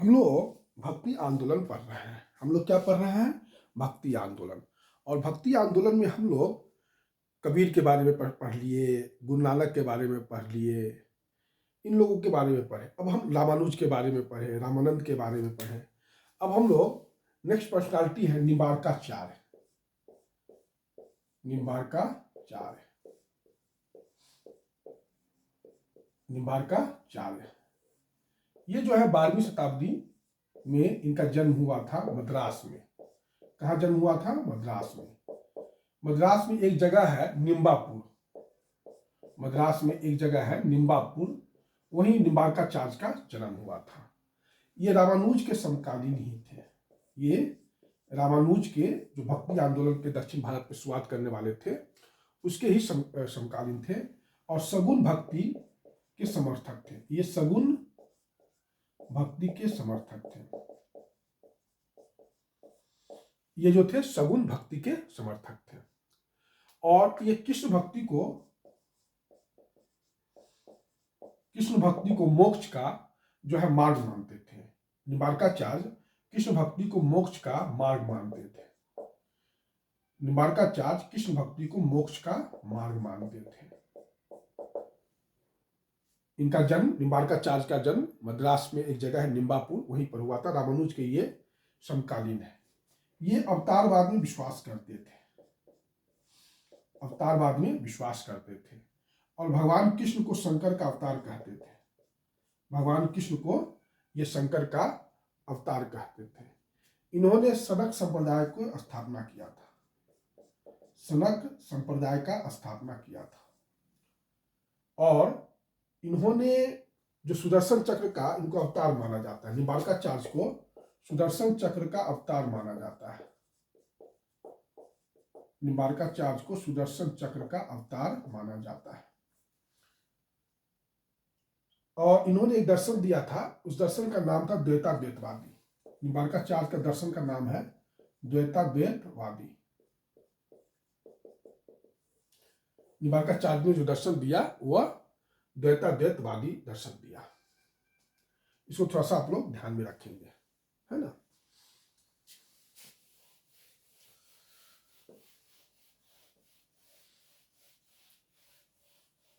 हम लोग भक्ति आंदोलन पढ़ रहे हैं। हम लोग क्या पढ़ रहे हैं? भक्ति आंदोलन। और भक्ति आंदोलन में हम लोग कबीर के बारे में पढ़ लिए, गुरु नानक के बारे में पढ़ लिए, इन लोगों के बारे में पढ़े। अब हम रामानुज के बारे में पढ़े, रामानंद के बारे में पढ़े। अब हम लोग नेक्स्ट पर्सनालिटी है निम्बार्काचार्य। निम्बार्काचार्य निम्बार्काचार्य ये जो है 12वीं शताब्दी में इनका जन्म हुआ था मद्रास में। कहाँ जन्म हुआ था? मद्रास में। मद्रास में एक जगह है निम्बापुर। मद्रास में एक जगह है निम्बापुर, वहीं निम्बार्काचार्य का जन्म हुआ था। ये रामानुज के समकालीन ही थे। ये रामानुज के जो भक्ति आंदोलन के दक्षिण भारत में शुरुआत करने वाले थे, उसके ही समकालीन थे और सगुण भक्ति के समर्थक थे। ये सगुण भक्ति के समर्थक थे। ये जो थे सगुण भक्ति के समर्थक थे और ये कृष्ण भक्ति को मोक्ष का जो है मार्ग मानते थे। निम्बार्काचार्य कृष्ण भक्ति को मोक्ष का मार्ग मानते थे। निम्बार्काचार्य कृष्ण भक्ति को मोक्ष का मार्ग मानते थे। इनका जन्म, निम्बार्काचार्य का जन्म मद्रास में एक जगह है निम्बापुर, वहीं पर हुआ था। रामानुज के ये समकालीन है। ये अवतारवाद में विश्वास करते थे। अवतारवाद में विश्वास करते थे और भगवान कृष्ण को शंकर का अवतार कहते थे। भगवान कृष्ण को ये शंकर का अवतार कहते थे। इन्होंने सनक संप्रदाय को स्थापना किया था। सनक संप्रदाय का स्थापना किया था और इन्होंने जो सुदर्शन चक्र का इनको अवतार माना जाता है। निम्बार्काचार्य को सुदर्शन चक्र का अवतार माना जाता है। निम्बार्काचार्य को सुदर्शन चक्र का अवतार माना जाता है और इन्होंने एक दर्शन दिया था। उस दर्शन का नाम था द्वैताद्वैतवादी। निम्बार्काचार्य का दर्शन का नाम है द्वैताद्वैतवादी। निम्बार्काचार्य ने जो दर्शन दिया वह द्वैताद्वैतवादी दर्शन दिया। इसको थोड़ा सा आप लोग ध्यान में रखेंगे, है ना।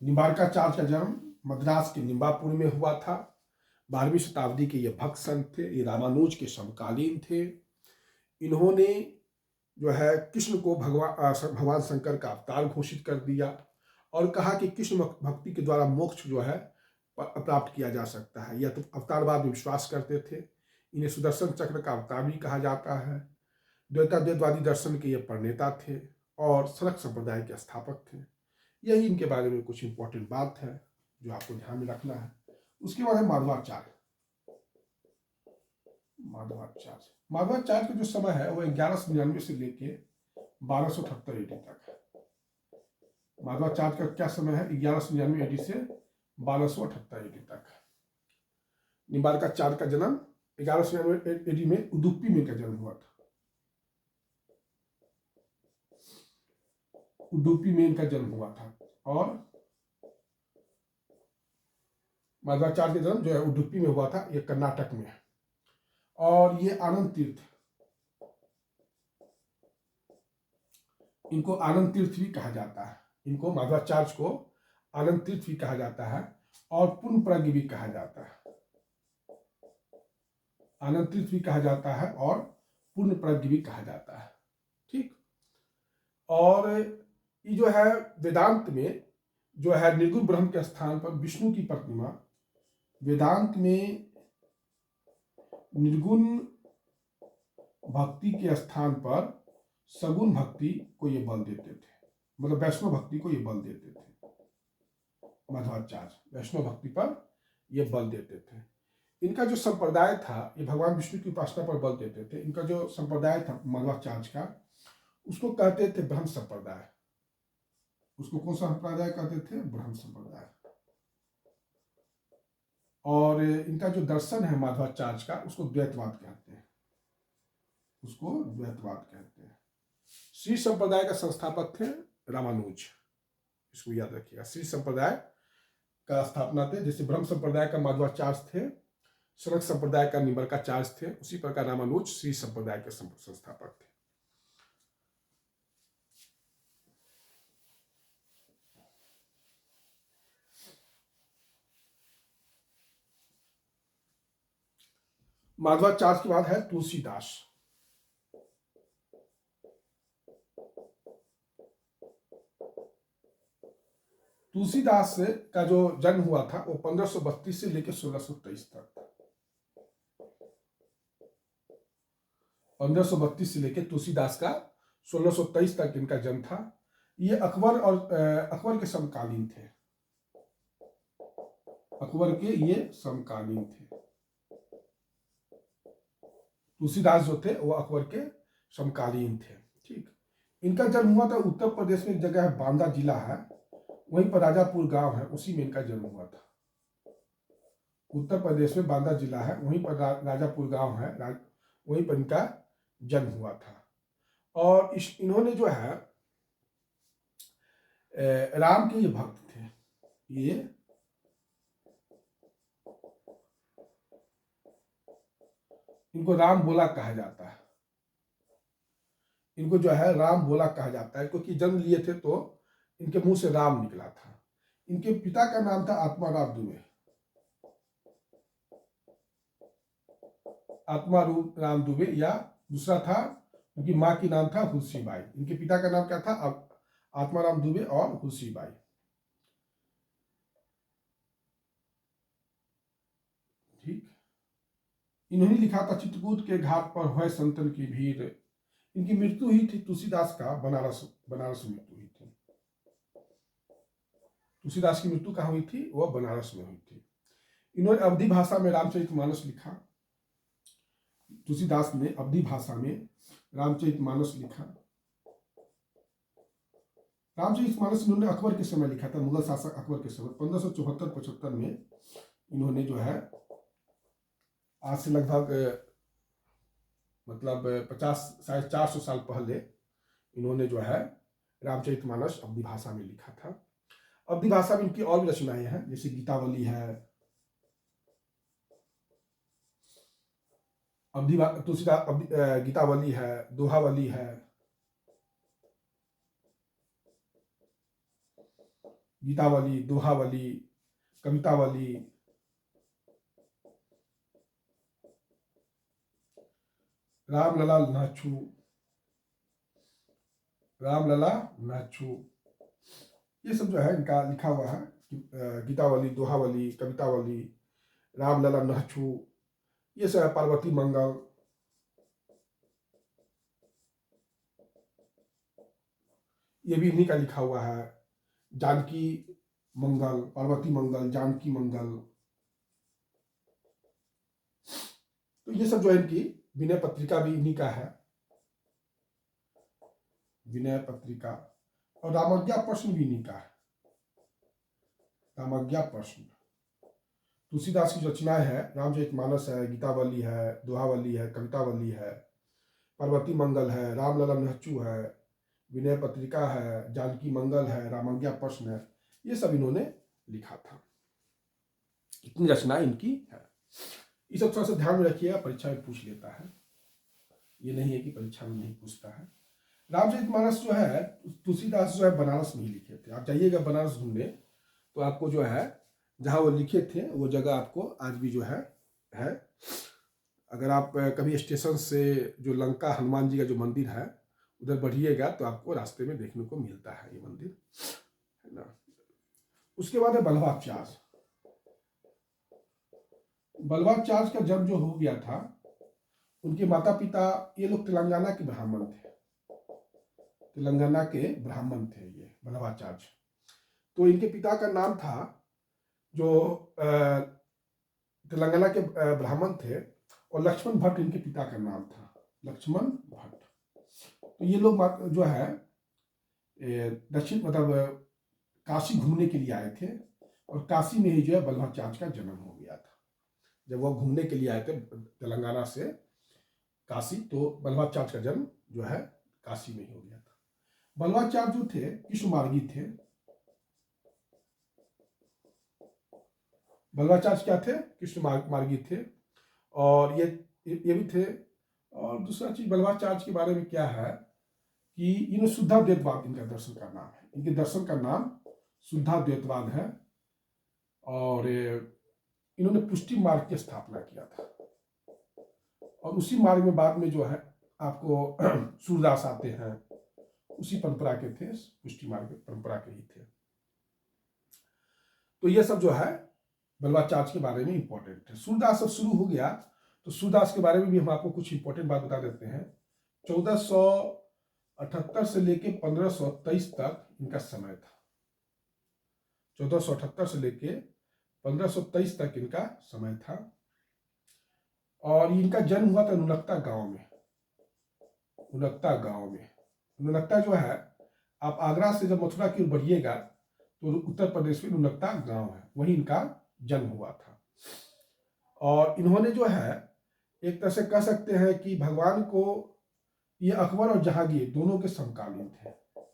निम्बार्काचार्य का जन्म मद्रास के निम्बापुर में हुआ था। 12वीं शताब्दी के ये भक्त संत थे। ये रामानुज के समकालीन थे। इन्होंने जो है कृष्ण को भगवान शंकर का अवतार घोषित कर दिया और कहा कि कृष्ण भक्ति के द्वारा मोक्ष जो है प्राप्त किया जा सकता है। यह तो अवतारवाद में विश्वास करते थे। इन्हें सुदर्शन चक्र का अवतार भी कहा जाता है। द्वैताद्वैतवादी दर्शन के ये प्रणेता थे और सनक संप्रदाय के स्थापक थे। यही इनके बारे में कुछ इंपॉर्टेंट बात है जो आपको ध्यान में रखना है। उसके बाद है माधवाचार्य। माधवाचार्य का जो समय है वह 1199 से लेके 1278 ईडी तक है। माधवाचार्य का क्या समय है? 1199 ईडी से 1278 ईडी तक। निम्बार्काचार्य का जन्म 1199 ईडी में उडुपी में का जन्म हुआ था। उडुपी में इनका जन्म हुआ था और माधवाचार्य का जन्म जो है उडुपी में हुआ था। ये कर्नाटक में है और ये आनंद तीर्थ, इनको आनंद तीर्थ भी कहा जाता है। इनको माधवाचार्य को आनंद तीर्थ भी कहा जाता है और पूर्ण प्रज्ञ भी कहा जाता है। आनंद तीर्थ भी कहा जाता है और पूर्ण प्रज्ञ भी कहा जाता है। ठीक। और ये जो है वेदांत में जो है निर्गुण ब्रह्म के स्थान पर विष्णु की प्रतिमा, वेदांत में निर्गुण भक्ति के स्थान पर सगुण भक्ति को ये बल देते थे। मतलब वैष्णव भक्ति को ये बल देते थे। माधवाचार्य वैष्णव भक्ति पर ये बल देते थे। इनका जो संप्रदाय था ये भगवान विष्णु की उपासना पर बल देते थे। इनका जो संप्रदाय था माधवाचार्य का, उसको कहते थे ब्रह्म संप्रदाय। उसको कौन सा संप्रदाय कहते थे? ब्रह्म संप्रदाय। और इनका जो दर्शन है माधवाचार्य का, उसको द्वैतवाद कहते हैं। उसको द्वैतवाद कहते हैं। श्री संप्रदाय का संस्थापक थे रामानुज। इसको याद रखिएगा। श्री संप्रदाय का स्थापना थे। जैसे ब्रह्म संप्रदाय का माधवाचार्य थे, शनक संप्रदाय का निम्बर्काचार्य थे। उसी प्रकार रामानुज श्री संप्रदाय के संस्थापक थे। माधवाचार्य के बाद है तुलसीदास। तुलसीदास का जो जन्म हुआ था वो 1532 से लेकर 1623 तक था। 1532 से लेकर तुलसीदास का 1623 तक इनका जन्म था। ये अकबर के समकालीन थे। अकबर के ये समकालीन थे। तुलसीदास जो थे वो अकबर के समकालीन थे। ठीक, इनका जन्म हुआ था उत्तर प्रदेश में, एक जगह है बांदा जिला है, वहीं पर राजापुर गांव है, उसी में इनका जन्म हुआ था। उत्तर प्रदेश में बांदा जिला है, वहीं पर राजापुर गांव है, वहीं पर इनका जन्म हुआ था। और इन्होंने जो है राम के ये भक्त थे। ये इनको राम बोला कहा जाता है। इनको जो है राम बोला कहा जाता है, क्योंकि जन्म लिए थे तो इनके मुंह से राम निकला था। इनके पिता का नाम था आत्माराम दुबे। आत्माराम दुबे, या दूसरा था उनकी माँ की नाम था हुलसीबाई। इनके पिता का नाम क्या था? आत्माराम दुबे और हुलसीबाई। ठीक, इन्होंने लिखा था चित्रकूट के घाट पर है संतन की भीड़। इनकी मृत्यु हुई थी तुलसीदास का बनारस मृत्यु हुई थी। तुलसीदास की मृत्यु कहाँ हुई थी? वह बनारस में हुई थी। इन्होंने अवधी भाषा में रामचरितमानस लिखा। तुलसीदास ने अवधी भाषा में रामचरितमानस लिखा। रामचरितमानस इन्होंने अकबर के समय लिखा था, मुगल शासक अकबर के समय 1574-75 में। इन्होंने जो है आज से लगभग मतलब 50-450 साल पहले इन्होंने जो है रामचरितमानस अवधी भाषा में लिखा था। अवधी भाषा में इनकी और भी रचनाएं हैं, जैसे गीतावली है, गीतावली है, दोहावली है, गीतावली, दोहावली, कवितावली, रामलला नाछू, ये सब जो है इनका लिखा हुआ है। गीतावली, दोहावली, कवितावली, रामलला नाछू, ये सब है। पार्वती मंगल, ये भी इन्हीं का लिखा हुआ है। जानकी मंगल, पार्वती मंगल, जानकी मंगल, तो ये सब जो है इनकी। विनय पत्रिका भी इन्हीं का है, विनय पत्रिका। और रामज्ञा प्रश्न भी इन्हीं का है, रामज्ञा प्रश्न। तुलसीदास की रचनाएं है, रामचरितमानस है, गीतावली है, दोहावली है, कवितावली है, पार्वती मंगल है, रामलला नहचू है, विनय पत्रिका है, जानकी मंगल है, रामज्ञा प्रश्न है। ये सब इन्होंने लिखा था। इतनी रचनाएं इनकी है। ये सब थोड़ा सा ध्यान में रखिएगा, परीक्षा में पूछ लेता है, ये नहीं है कि परीक्षा में नहीं पूछता है। रामचरितमानस जो है तुलसीदास जो है बनारस में ही लिखे थे। आप जाइएगा बनारस घूमने तो आपको जो है जहाँ वो लिखे थे वो जगह आपको आज भी जो है। अगर आप कभी स्टेशन से जो लंका हनुमान जी का जो मंदिर है उधर बढ़िएगा तो आपको रास्ते में देखने को मिलता है ये मंदिर, है ना। उसके बाद है बल्लभाचार्य। बल्लभाचार्य का जन्म जो हो गया था, उनके माता पिता ये लोग तेलंगाना के ब्राह्मण थे। तेलंगाना के ब्राह्मण थे ये बल्लभाचार्य। तो इनके पिता का नाम था, जो तेलंगाना के ब्राह्मण थे, और लक्ष्मण भट्ट इनके पिता का नाम था, लक्ष्मण भट्ट। तो ये लोग जो है दक्षिण मतलब काशी घूमने के लिए आए थे, और काशी में ही जो है बल्लभाचार्य का जन्म हो गया था। जब वह घूमने के लिए आए थे तेलंगाना से काशी, तो बल्लभाचार्य का जन्म जो है काशी में ही हो गया था। बल्लभाचार्य जो थे कृष्ण मार्गी थे। बल्लभाचार्य क्या थे? कृष्ण मार्गी थे। और ये भी थे। और दूसरा चीज बल्लभाचार्य के बारे में क्या है कि इन्हें शुद्धाद्वैतवाद इनका दर्शन का नाम है, इनके दर्शन का नाम शुद्धाद्वैतवाद है। और इन्होंने पुष्टि मार्ग की स्थापना किया था, और उसी मार्ग में बाद में जो है आपको सूरदास आते हैं, उसी परंपरा के थे, पुष्टि मार्ग परंपरा के ही थे। तो ये सब जो है बल्लभाचार्य के बारे में इंपॉर्टेंट है। सूरदास अब शुरू हो गया, तो सूरदास के बारे में भी हम आपको कुछ इंपॉर्टेंट बात बता देते हैं। 1478 से लेके 1523 तक इनका समय था। 1478 से लेके 1523 तक इनका समय था। और इनका जन्म हुआ था नुनकता गांव में। नुनकता गांव में, नुनकता जो है, आप आगरा से जब मथुरा की ओर बढ़िएगा तो उत्तर प्रदेश में नुनकता गांव है, वहीं इनका जन्म हुआ था। और इन्होंने जो है एक तरह से कह सकते हैं कि भगवान को, ये अकबर और जहांगीर दोनों के समकालीन थे।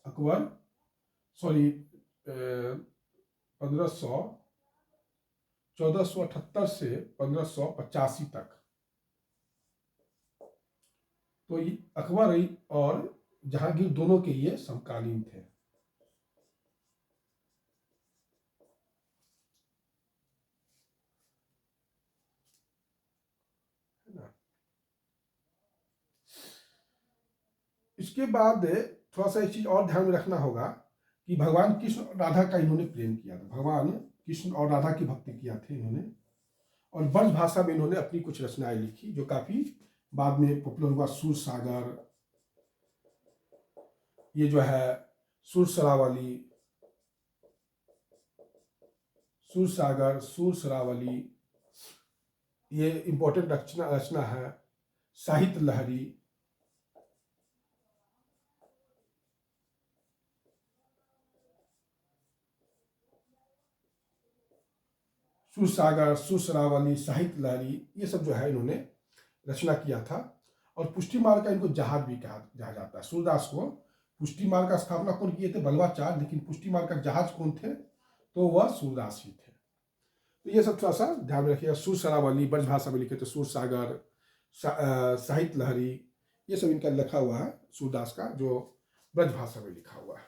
अकबर 1478 से 1585 तक, तो ये अकबर और जहांगीर दोनों के ये समकालीन थे। इसके बाद थोड़ा सा एक चीज और ध्यान में रखना होगा कि भगवान कृष्ण और राधा का इन्होंने प्रेम किया था। भगवान कृष्ण और राधा की भक्ति किया थे इन्होंने, और ब्रज भाषा में इन्होंने अपनी कुछ रचनाएं लिखी जो काफी बाद में पॉपुलर हुआ। सूर सागर, ये जो है सूर सरावली, सूर सागर, सूर सरावली, ये इंपॉर्टेंट रचना है। साहित्य लहरी, सूर सागर, सूर सरावली, साहित्य लहरी, ये सब जो है इन्होंने रचना किया था। और पुष्टि मार्ग का इनको जहाज भी कहा जाता है। सूरदास को पुष्टि मार्ग का स्थापना कौन किए थे? बल्लभाचार्य, लेकिन पुष्टि मार्ग का जहाज कौन थे? तो वह सूरदास ही थे। तो ये सब थोड़ा सा ध्यान में रखिएगा। सूर सरावली ब्रज भाषा में लिखे थे, सूर सागर, साहित्य लहरी, ये सब इनका लिखा हुआ है सूरदास का, जो ब्रज भाषा में लिखा हुआ है।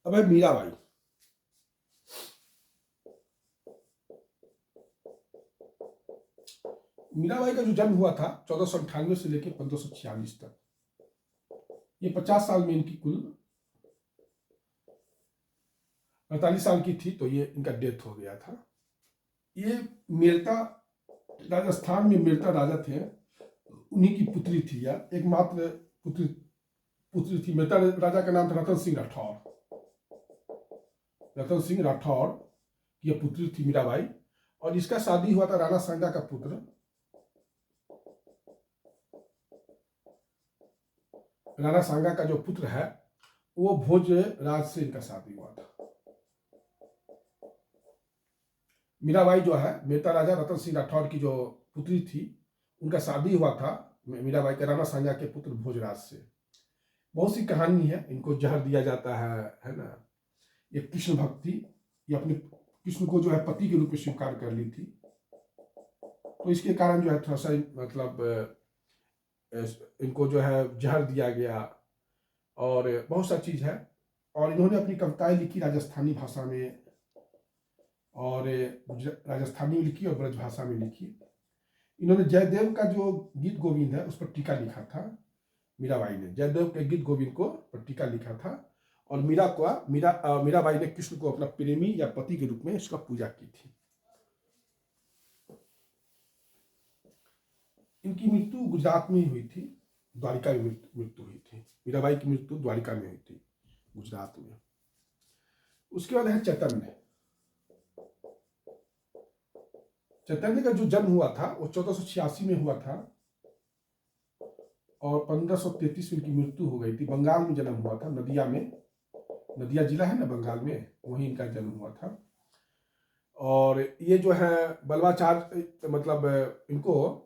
अब है मीराबाई। मीराबाई का जो जन्म हुआ था 1498 से लेकर 1546 तक, ये 50 साल में इनकी कुल 48 साल की थी, तो ये इनका डेथ हो गया था। ये मेरता, राजस्थान में मेरता राजा थे, उन्हीं की पुत्री थी, या एकमात्र पुत्री थी। मेरता राजा का नाम था रतन सिंह राठौर। रतन सिंह राठौर की यह पुत्री थी मीराबाई, और इसका शादी हुआ था राणा सांगा का पुत्र, राणा सांगा का जो पुत्र है वो भोज राज से इनका शादी हुआ था। मीराबाई जो है मेरता राजा रतन सिंह राठौर की जो पुत्री थी, उनका शादी हुआ था मीराबाई के राणा सांगा के पुत्र भोजराज से। बहुत सी कहानी है, इनको जहर दिया जाता है ना। ये कृष्ण भक्ति, ये अपने कृष्ण को जो है पति के रूप में स्वीकार कर ली थी, तो इसके कारण जो है थोड़ा सा मतलब इनको जो है जहर दिया गया, और बहुत सा चीज है। और इन्होंने अपनी कविताएं लिखी राजस्थानी भाषा में, और राजस्थानी में लिखी और ब्रज भाषा में लिखी। इन्होंने जयदेव का जो गीत गोविंद है उस पर टीका लिखा था। मीराबाई ने जयदेव के गीत गोविंद को पर टीका लिखा था, और मीराबाई ने कृष्ण को अपना प्रेमी या पति के रूप में इसका पूजा की थी। इनकी मृत्यु गुजरात में ही हुई थी, द्वारिका में मृत्यु हुई थी। मीराबाई की मृत्यु द्वारिका में हुई थी, गुजरात में। उसके बाद है चैतन्य। चैतन्य का जो जन्म हुआ था वो 1486 में हुआ था, और 1533 में इनकी मृत्यु हो गई थी। बंगाल में जन्म हुआ था, नदिया में, नदिया जिला है ना बंगाल में, वहीं इनका जन्म हुआ था। और ये जो है बल्लभाचार्य, मतलब इनको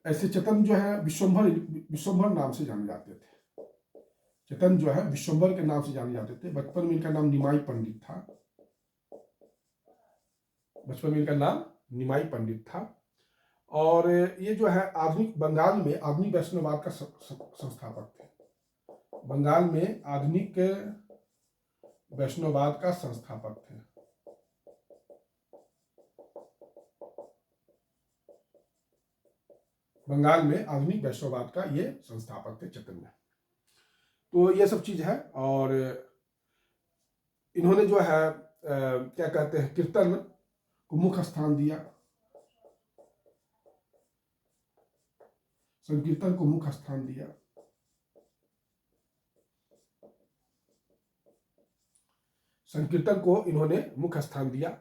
ऐसे चैतन्य जो है विश्वंभर नाम से जाने जाते थे। चैतन्य जो है विश्वम्भर के नाम से जाने जाते थे। बचपन में इनका नाम निमाई पंडित था। बचपन में इनका नाम निमाई पंडित था। और ये जो है आधुनिक बंगाल में आधुनिक वैष्णववाद का संस्थापक थे। बंगाल में आधुनिक वैष्णववाद का संस्थापक थे। बंगाल में आधुनिक वैष्णववाद का ये संस्थापक थे चैतन्य। तो ये सब चीज है। और इन्होंने जो है क्या कहते हैं, कीर्तन को मुख्य स्थान दिया, संकीर्तन को मुख्य स्थान दिया। संकीर्तन को इन्होंने मुख्य स्थान दिया।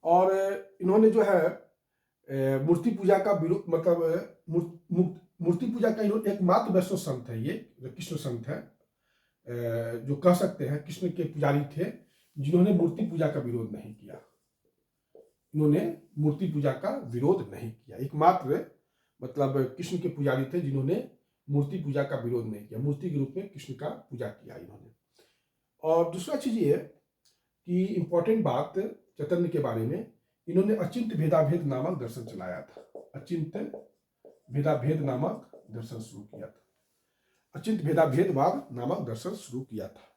और इन्होंने जो है मूर्ति पूजा का विरोध, मतलब मूर्ति पूजा का इन्होंने एकमात्र वैष्णव संत है ये, जो कृष्ण संत है, जो कह सकते हैं कृष्ण के पुजारी थे, जिन्होंने मूर्ति पूजा का विरोध नहीं किया। इन्होंने मूर्ति पूजा का विरोध नहीं किया, एकमात्र मतलब कृष्ण के पुजारी थे जिन्होंने मूर्ति पूजा का विरोध नहीं किया, मूर्ति के रूप में कृष्ण का पूजा किया इन्होंने। और दूसरा चीज ये कि इंपॉर्टेंट बात चैतन्य के बारे में, इन्होंने अचिंत्य भेदाभेद नामक दर्शन चलाया था। अचिंत्य भेदाभेद नामक दर्शन शुरू किया था। अचिंत्य भेदाभेदवाद नामक दर्शन शुरू किया था,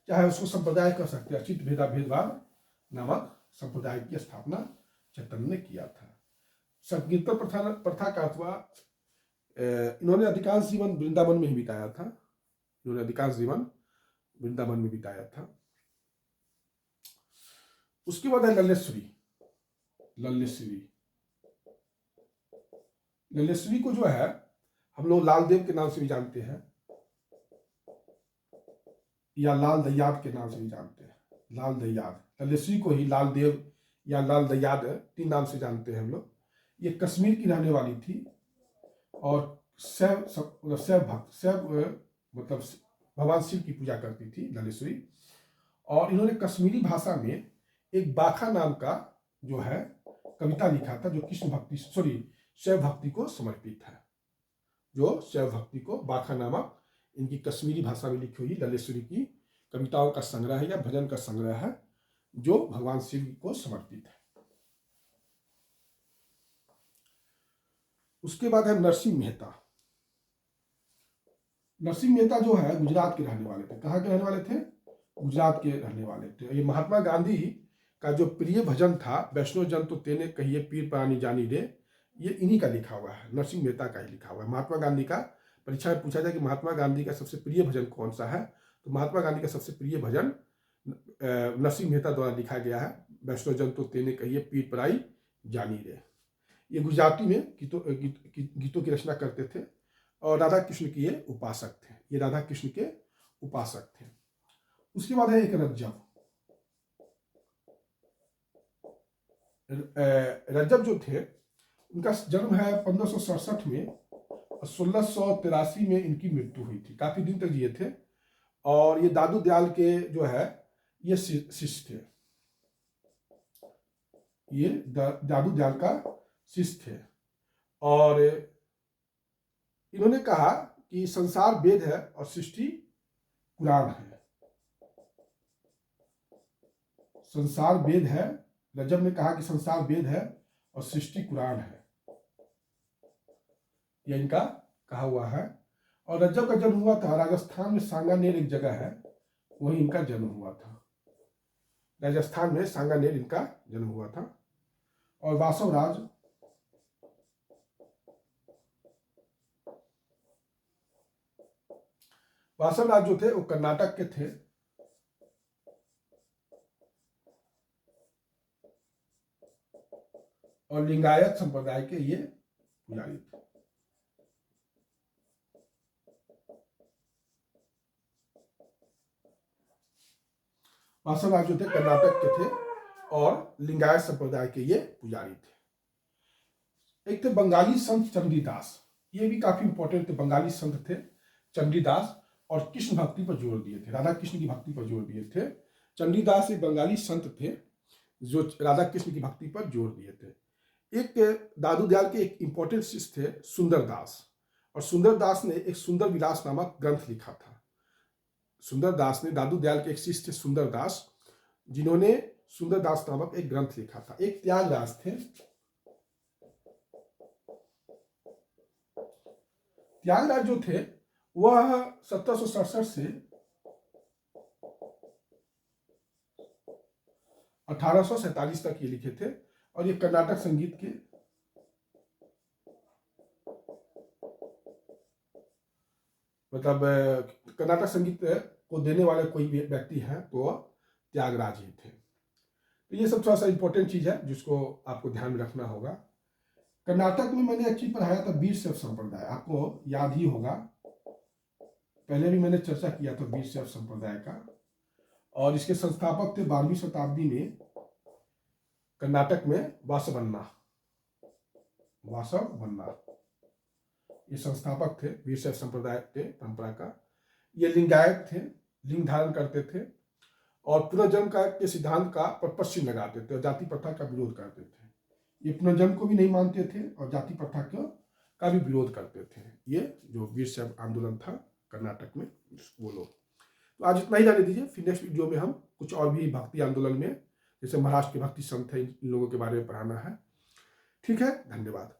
चाहे उसको संप्रदाय कह सकते हैं। अचिंत्य भेदाभेदवाद नामक संप्रदाय की स्थापना चैतन्य ने किया था। संकीर्तन प्रथा का अथवा इन्होंने अधिकांश जीवन वृंदावन में ही बिताया था। इन्होंने अधिकांश जीवन वृंदावन में बिताया था। उसके बाद है लल्लेश्वरी। लल्लेश्वरी, लल्लेश्वरी को जो है हम लोग लालदेव के नाम से भी जानते हैं, या लाल दयाद के नाम से भी जानते हैं। लाल दयाद, लल्लेश्वरी को ही लालदेव या लाल दयाद 3 नाम से जानते हैं हम लोग। ये कश्मीर की रहने वाली थी और शैव भक्त, मतलब भगवान शिव की पूजा करती थी लल्लेश्वरी। और इन्होंने कश्मीरी भाषा में एक बाखा नाम का जो है कविता लिखा था, जो कृष्ण भक्ति शैव भक्ति को समर्पित है। जो शैव भक्ति को बाखा नामक इनकी कश्मीरी भाषा में लिखी हुई लल्लेश्वरी की कविताओं का संग्रह है या भजन का संग्रह है, जो भगवान शिव को समर्पित है। उसके बाद है नरसिंह मेहता। नरसिंह मेहता जो है गुजरात के रहने वाले थे। कहाँ के रहने वाले थे? गुजरात के रहने वाले थे। ये महात्मा गांधी का जो प्रिय भजन था, वैष्णो जन तो तेने कहिए पीर प्राणी जानी रे, ये इन्हीं का लिखा हुआ है, नरसिंह मेहता का ही लिखा हुआ है। महात्मा गांधी का परीक्षा में पूछा जाए कि महात्मा गांधी का सबसे प्रिय भजन कौन सा है, तो महात्मा गांधी का सबसे प्रिय भजन नरसिंह मेहता द्वारा लिखा गया है, वैष्णो जन तो तेने कहिए पीर प्राणी जानी रे। ये गुजराती में गीतों की रचना करते थे और राधा कृष्ण के ये उपासक थे। ये राधा कृष्ण के उपासक थे। उसके बाद है एक रज्जब। रज्जब जो थे, उनका जन्म है 1567 में और 1683 में इनकी मृत्यु हुई थी। काफी दिन तक जिए थे। और ये दादू दयाल के जो है ये शिष्य थे। ये दादू दयाल का शिष्य थे। और इन्होंने कहा कि संसार वेद है और सृष्टि पुराण है। संसार वेद है, रज्जब ने कहा कि संसार वेद है और सृष्टि कुरान है, यह इनका कहा हुआ है। और रज्जब का जन्म हुआ था राजस्थान में, सांगानेर एक जगह है, वहीं इनका जन्म हुआ था। राजस्थान में सांगानेर इनका जन्म हुआ था। और वासवराज जो थे वो कर्नाटक के थे। और लिंगायत संप्रदाय के ये पुजारी थे। वासवराज जो थे कर्नाटक के थे और लिंगायत संप्रदाय के ये पुजारी थे। एक थे बंगाली संत चंडीदास, ये भी काफी इंपॉर्टेंट थे। बंगाली संत थे चंडीदास और कृष्ण भक्ति पर जोर दिए थे, राधा कृष्ण की भक्ति पर जोर दिए थे। चंडीदास एक बंगाली संत थे जो राधा कृष्ण की भक्ति पर जोर दिए थे। एक दादू दयाल के एक इंपॉर्टेंट शिष्य थे सुंदरदास, और सुंदरदास ने एक सुंदर विलास नामक ग्रंथ लिखा था। सुंदरदास ने, दादू दयाल के एक शिष्य थे सुंदरदास, जिन्होंने सुंदरदास नामक एक ग्रंथ लिखा था। एक त्यागराज थे। त्यागराज जो थे वह 1767 से 1847 तक ये लिखे थे, और ये कर्नाटक संगीत के मतलब कर्नाटक संगीत को देने वाले कोई व्यक्ति हैं तो वह त्यागराज ही थे। तो ये सब थोड़ा सा इंपॉर्टेंट चीज है जिसको आपको ध्यान में रखना होगा। कर्नाटक में मैंने अच्छी पढ़ाया था वीरशैव संप्रदाय, आपको याद ही होगा, पहले भी मैंने चर्चा किया था वीरशैव संप्रदाय का, और इसके संस्थापक थे 12वीं शताब्दी में कर्नाटक में वासवन्ना, ये संस्थापक थे वीरशैव संप्रदाय के परंपरा का। ये लिंगायत थे, लिंग धारण करते थे, और पुनर्जन्म के सिद्धांत का पश्चिम लगाते थे और जाति प्रथा का विरोध करते थे। ये पुनर्जन्म को भी नहीं मानते थे और जाति प्रथा का भी विरोध करते थे। ये जो वीरशैव आंदोलन था कर्नाटक में, वो लोग। तो आज इतना ही जाने दीजिए, फिर नेक्स्ट वीडियो में हम कुछ और भी भक्ति आंदोलन में, जैसे महाराष्ट्र के भक्ति संत है, इन लोगों के बारे में पढ़ाना है। ठीक है, धन्यवाद।